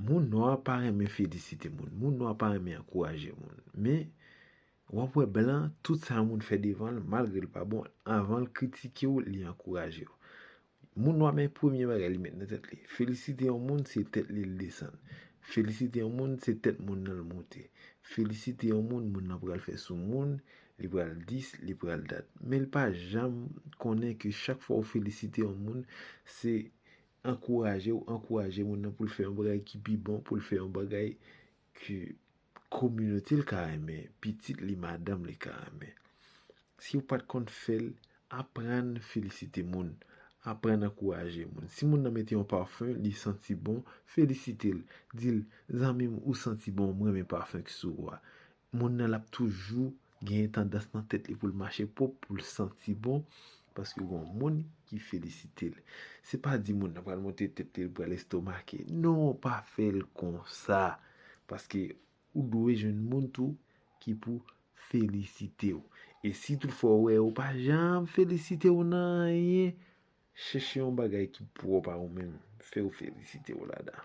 Moun noir pas aimer féliciter moun noir pas aimer encourager moun. Mais wapwe blanc, tout ça moun fait devant malgré le pas bon, avant le critiquer ou li encourager. Moun noir mais premier bagay li met dans tête li. Féliciter un moun c'est tête li descend. Féliciter un moun c'est tête moun nan monter. Féliciter un moun moun nan pral faire sou moun, li pral 10, li pral date. Mais il pas jamais connaît que chaque fois ou féliciter un moun, c'est encourager moun nan pour le faire un bagay qui pi bon, pour le faire un bagay que communauté le ka aimer, petit li madame li ka aimer. Si ou pas de compte fait, apprendre féliciter moun, apprendre encourager moun. Si moun nan mette un parfum, li senti bon, féliciter l. Dil, zami ou senti bon, moi mes parfum qui sou wa. Moun nan l'a toujours gagné tendance dans tête li pour le marcher pour le sentir bon parce que bon moun qui félicite l. C'est pas dit moun nan pral monter tête li pour l'estomac. Non, pas faire comme ça parce que ou doit jeune moun tout qui pour féliciter ou. Et si toutefois ouais ou pas jamais féliciter ou nan rien, cherchez un bagay qui pour pas ou même faire féliciter ou là-dedans.